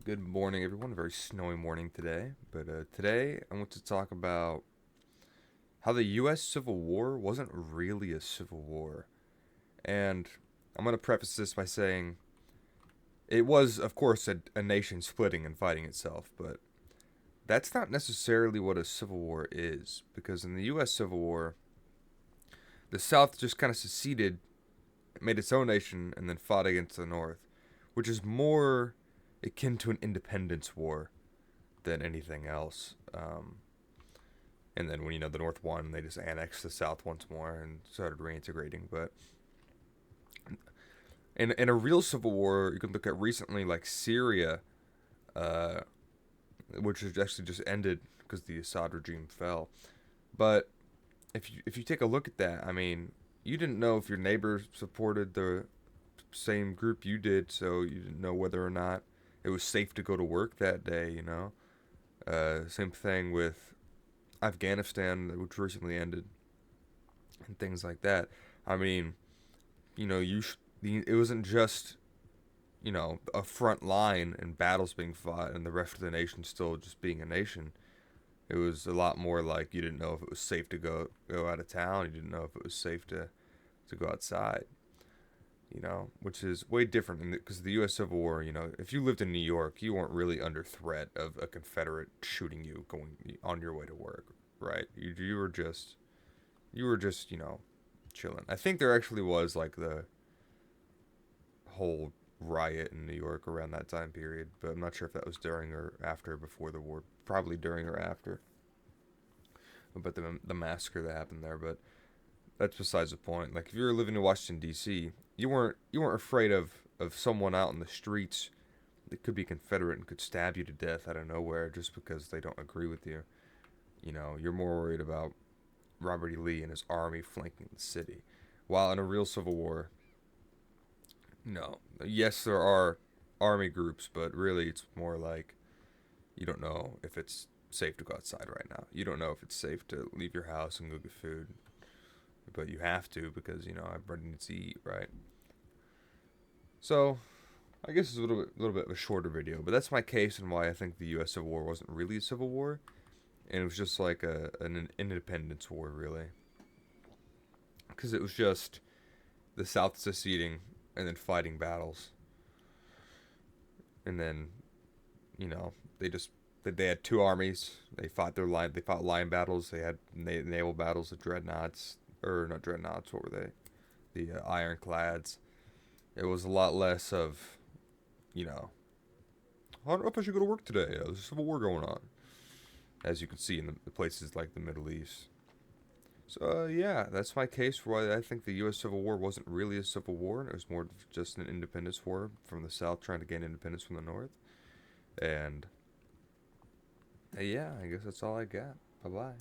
Good morning, everyone. A very snowy morning today. But today I want to talk about how the U.S. Civil War wasn't really a civil war. And I'm going to preface this by saying it was, of course, a nation splitting and fighting itself, but that's not necessarily what a civil war is. Because in the U.S. Civil War, the South just kind of seceded, made its own nation, and then fought against the North, which is more akin to an independence war than anything else. And then when the North won, they just annexed the South once more and started reintegrating. But in a real civil war, you can look at recently like Syria, uh, which has actually just ended because the Assad regime fell. But if you take a look at that, I mean, you didn't know if your neighbor supported the same group you did, so you didn't know whether or not it was safe to go to work that day. Same thing with Afghanistan, which recently ended, and things like that. I mean, it wasn't just a front line and battles being fought, and the rest of the nation still just being a nation. It was a lot more like you didn't know if it was safe to go out of town. You didn't know if it was safe to go outside. Which is way different because the U.S. Civil War. If you lived in New York, you weren't really under threat of a Confederate shooting you going on your way to work, right? You were just chilling. I think there actually was like the whole riot in New York around that time period, but I'm not sure if that was during or after, before the war. Probably during or after. But the massacre that happened there, but that's besides the point. Like if you were living in Washington D.C., you weren't afraid of someone out in the streets that could be Confederate and could stab you to death out of nowhere just because they don't agree with you. You're more worried about Robert E. Lee and his army flanking the city. While in a real civil war, no. Yes, there are army groups, but really it's more like you don't know if it's safe to go outside right now. You don't know if it's safe to leave your house and go get food, but you have to because everybody needs to eat, right? So I guess it's a little bit of a shorter video, but that's my case and why I think the U.S. Civil War wasn't really a civil war, and it was just like an independence war, really, because it was just the South seceding and then fighting battles, and then they just they had two armies. They fought line battles. They had naval battles, the dreadnoughts, or not dreadnoughts. What were they? The ironclads. It was a lot less of you know I don't know if I should go to work today. There's a civil war going on, as you can see in the places like the Middle East. So yeah, that's my case for why I think the U.S. Civil War wasn't really a civil war. It was more just an independence war from the South trying to gain independence from the North. And yeah, I guess that's all I got. Bye bye.